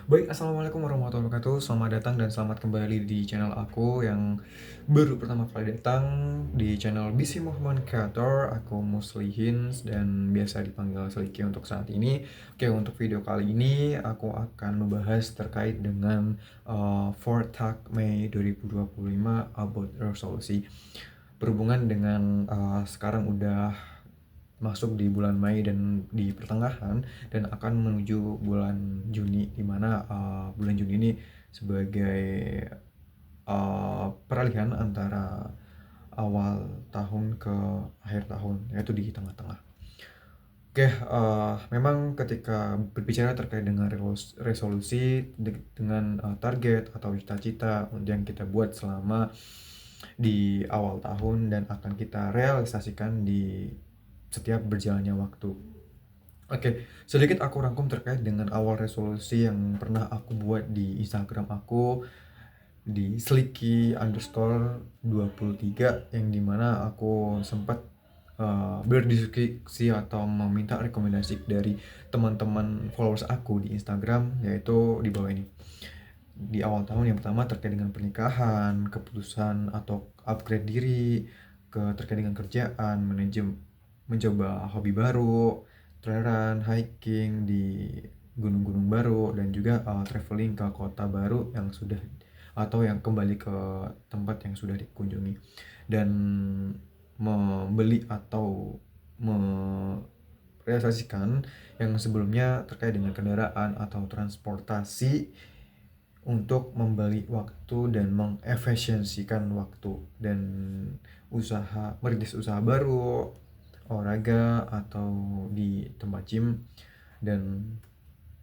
Baik, assalamualaikum warahmatullahi wabarakatuh. Selamat datang dan selamat kembali di channel aku yang baru pertama kali datang di channel BC Movement Creator. Aku Muslihin dan biasa dipanggil Seliki untuk saat ini. Oke, untuk video kali ini aku akan membahas terkait dengan 4 Tag Mei 2025 about resolusi. Berhubungan dengan sekarang udah masuk di bulan Mei dan di pertengahan dan akan menuju bulan Juni, di mana bulan Juni ini sebagai peralihan antara awal tahun ke akhir tahun, yaitu di tengah-tengah. Oke, memang ketika berbicara terkait dengan resolusi dengan target atau cita-cita yang kita buat selama di awal tahun dan akan kita realisasikan di setiap berjalannya waktu. Oke, sedikit aku rangkum terkait dengan awal resolusi yang pernah aku buat di Instagram aku di Sliki_23, yang dimana aku sempat berdiskusi atau meminta rekomendasi dari teman-teman followers aku di Instagram, yaitu di bawah ini. Di awal tahun yang pertama terkait dengan pernikahan, keputusan atau upgrade diri, terkait dengan kerjaan, mencoba hobi baru, travelan, hiking di gunung-gunung baru, dan juga traveling ke kota baru yang sudah atau yang kembali ke tempat yang sudah dikunjungi, dan membeli atau merealisasikan yang sebelumnya terkait dengan kendaraan atau transportasi untuk membeli waktu dan mengefisiensikan waktu, dan merintis usaha baru, olahraga atau di tempat gym, dan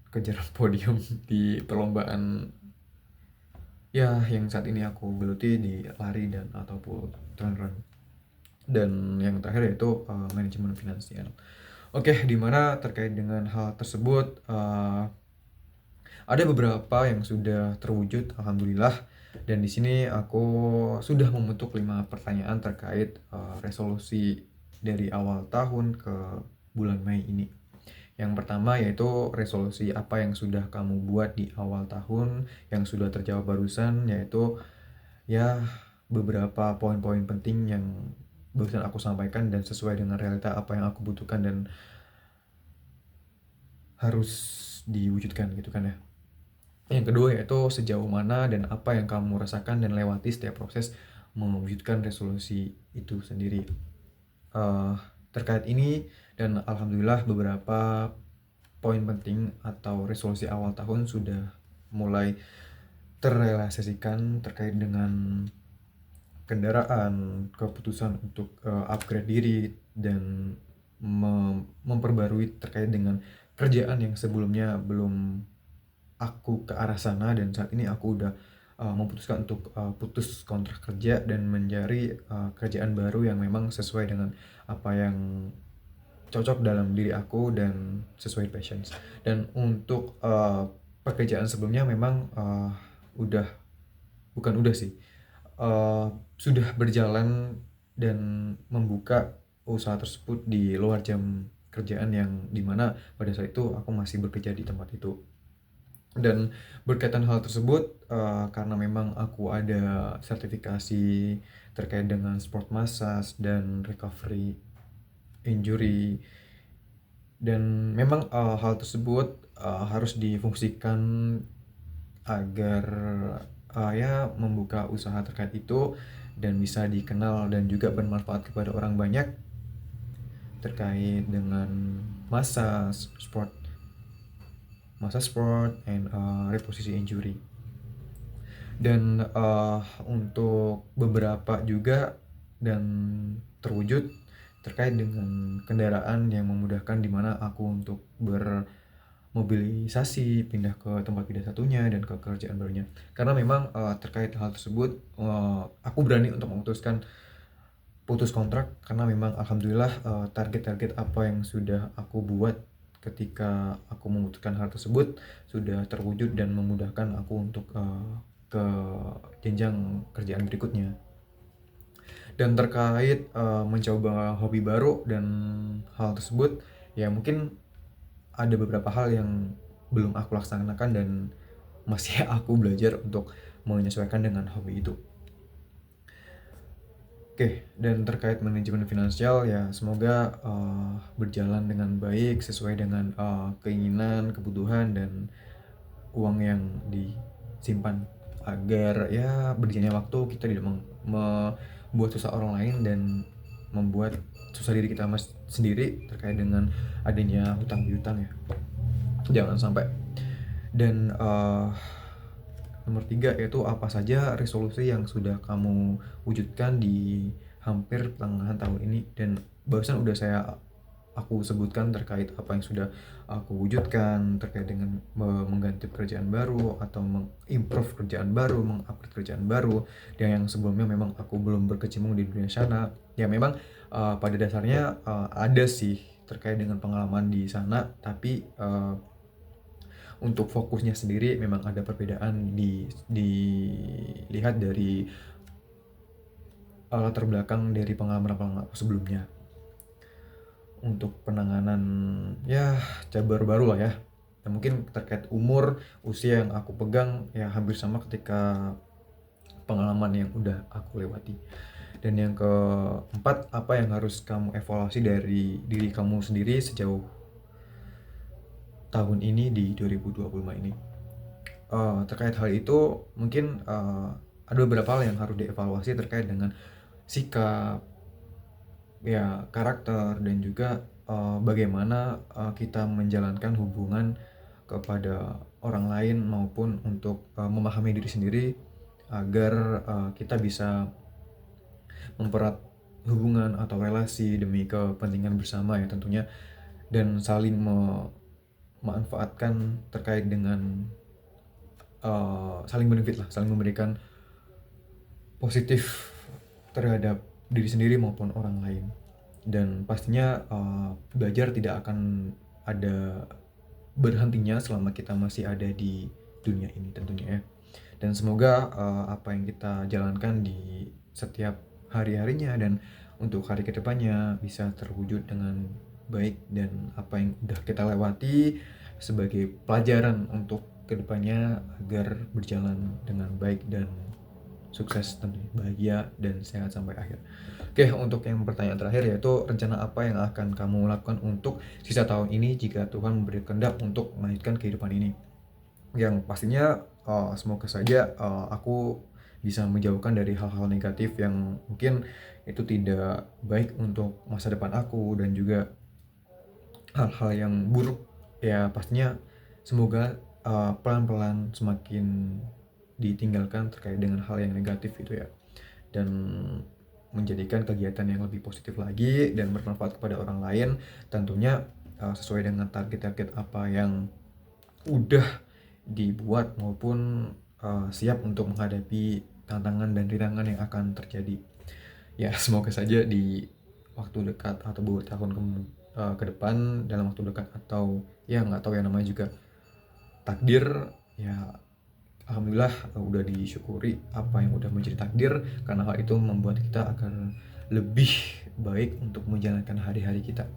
kejar podium di perlombaan ya yang saat ini aku geluti di lari dan ataupun run. Dan yang terakhir yaitu manajemen finansial. Oke, dimana terkait dengan hal tersebut ada beberapa yang sudah terwujud, alhamdulillah. Dan di sini aku sudah membentuk 5 pertanyaan terkait resolusi dari awal tahun ke bulan Mei ini. Yang pertama yaitu resolusi apa yang sudah kamu buat di awal tahun yang sudah terjawab barusan, yaitu ya beberapa poin-poin penting yang barusan aku sampaikan dan sesuai dengan realita apa yang aku butuhkan dan harus diwujudkan gitu kan ya. Yang kedua yaitu sejauh mana dan apa yang kamu rasakan dan lewati setiap proses mewujudkan resolusi itu sendiri. Terkait ini dan alhamdulillah beberapa poin penting atau resolusi awal tahun sudah mulai terrealisasikan terkait dengan kendaraan, keputusan untuk upgrade diri, dan memperbarui terkait dengan kerjaan yang sebelumnya belum aku ke arah sana, dan saat ini aku udah memutuskan untuk putus kontrak kerja dan mencari kerjaan baru yang memang sesuai dengan apa yang cocok dalam diri aku dan sesuai passions. Dan untuk pekerjaan sebelumnya memang udah bukan udah sih sudah berjalan dan membuka usaha tersebut di luar jam kerjaan, yang dimana pada saat itu aku masih bekerja di tempat itu. Dan berkaitan hal tersebut karena memang aku ada sertifikasi terkait dengan sport massage dan recovery injury, dan memang hal tersebut harus difungsikan agar ya membuka usaha terkait itu dan bisa dikenal dan juga bermanfaat kepada orang banyak terkait dengan sport masa sport and reposisi injury. Dan untuk beberapa juga dan terwujud terkait dengan kendaraan yang memudahkan, dimana aku untuk bermobilisasi pindah ke tempat pindah satunya dan ke kerjaan barunya. Karena memang terkait hal tersebut aku berani untuk memutuskan putus kontrak, karena memang alhamdulillah target-target apa yang sudah aku buat ketika aku memutuskan hal tersebut sudah terwujud dan memudahkan aku untuk ke jenjang kerjaan berikutnya. Dan terkait mencoba hobi baru dan hal tersebut, ya mungkin ada beberapa hal yang belum aku laksanakan dan masih aku belajar untuk menyesuaikan dengan hobi itu. Oke, dan terkait manajemen finansial ya semoga berjalan dengan baik sesuai dengan keinginan, kebutuhan, dan uang yang disimpan, agar ya berjalannya waktu kita tidak membuat susah orang lain dan membuat susah diri kita sendiri terkait dengan adanya hutang piutang ya. Jangan sampai. Dan nomor 3 yaitu apa saja resolusi yang sudah kamu wujudkan di hampir pertengahan tahun ini. Dan barusan udah aku sebutkan terkait apa yang sudah aku wujudkan terkait dengan mengganti pekerjaan baru atau mengimprove kerjaan baru, mengupgrade kerjaan baru, dan yang sebelumnya memang aku belum berkecimpung di dunia sana. Ya memang pada dasarnya ada sih terkait dengan pengalaman di sana, tapi untuk fokusnya sendiri memang ada perbedaan dilihat dari latar belakang dari pengalaman aku sebelumnya. Untuk penanganan ya cabar baru lah ya. Dan mungkin terkait umur, usia yang aku pegang ya hampir sama ketika pengalaman yang udah aku lewati. Dan yang keempat, apa yang harus kamu evaluasi dari diri kamu sendiri sejauh tahun ini di 2025 ini. Terkait hal itu mungkin ada beberapa hal yang harus dievaluasi terkait dengan sikap, ya karakter, dan juga bagaimana kita menjalankan hubungan kepada orang lain maupun untuk memahami diri sendiri agar kita bisa mempererat hubungan atau relasi demi kepentingan bersama ya tentunya, dan saling memanfaatkan terkait dengan saling benefit lah, saling memberikan positif terhadap diri sendiri maupun orang lain. Dan pastinya belajar tidak akan ada berhentinya selama kita masih ada di dunia ini tentunya ya. Dan semoga apa yang kita jalankan di setiap hari-harinya dan untuk hari kedepannya bisa terwujud dengan baik, dan apa yang udah kita lewati sebagai pelajaran untuk kedepannya agar berjalan dengan baik dan sukses, tentunya bahagia dan sehat sampai akhir. Oke, untuk yang pertanyaan terakhir yaitu rencana apa yang akan kamu lakukan untuk sisa tahun ini jika Tuhan memberi kehendak untuk melanjutkan kehidupan ini. Yang pastinya semoga saja aku bisa menjauhkan dari hal-hal negatif yang mungkin itu tidak baik untuk masa depan aku, dan juga hal-hal yang buruk ya pastinya semoga pelan-pelan semakin ditinggalkan terkait dengan hal yang negatif itu ya, dan menjadikan kegiatan yang lebih positif lagi dan bermanfaat kepada orang lain, tentunya sesuai dengan target-target apa yang udah dibuat maupun siap untuk menghadapi tantangan dan rintangan yang akan terjadi. Ya semoga saja di waktu dekat atau beberapa tahun ke depan, dalam waktu dekat atau ya nggak tahu ya, namanya juga takdir ya. Alhamdulillah udah disyukuri apa yang udah menjadi takdir, karena hal itu membuat kita akan lebih baik untuk menjalankan hari-hari kita.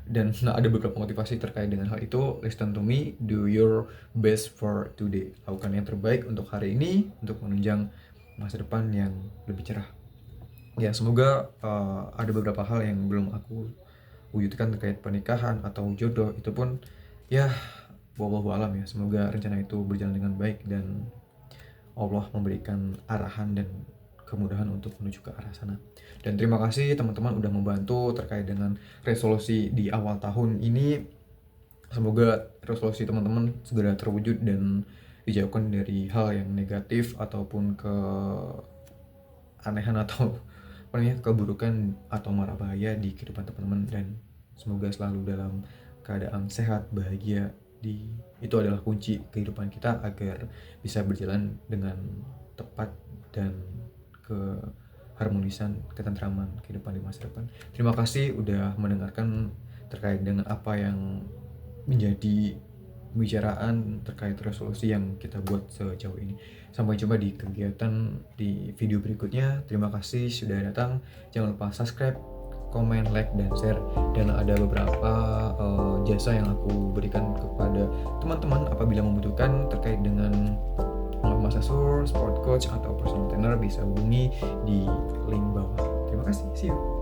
Dan ada beberapa motivasi terkait dengan hal itu. Listen to me, do your best for today. Lakukan yang terbaik untuk hari ini untuk menunjang masa depan yang lebih cerah. Ya semoga ada beberapa hal yang belum aku wujudkan terkait pernikahan atau jodoh, itu pun ya wallahu alam ya, semoga rencana itu berjalan dengan baik dan Allah memberikan arahan dan kemudahan untuk menuju ke arah sana. Dan terima kasih teman-teman udah membantu terkait dengan resolusi di awal tahun ini. Semoga resolusi teman-teman segera terwujud dan dijauhkan dari hal yang negatif ataupun keanehan atau keburukan atau mara bahaya di kehidupan teman-teman, dan semoga selalu dalam keadaan sehat, bahagia. Itu adalah kunci kehidupan kita agar bisa berjalan dengan tepat dan keharmonisan, ketentraman kehidupan di masa depan. Terima kasih udah mendengarkan terkait dengan apa yang menjadi pembicaraan terkait resolusi yang kita buat sejauh ini. Sampai jumpa di kegiatan di video berikutnya. Terima kasih sudah datang. Jangan lupa subscribe, komen, like, dan share. Dan ada beberapa jasa yang aku berikan kepada teman-teman apabila membutuhkan terkait dengan masseur, sport coach, atau personal trainer bisa hubungi di link bawah. Terima kasih, see you.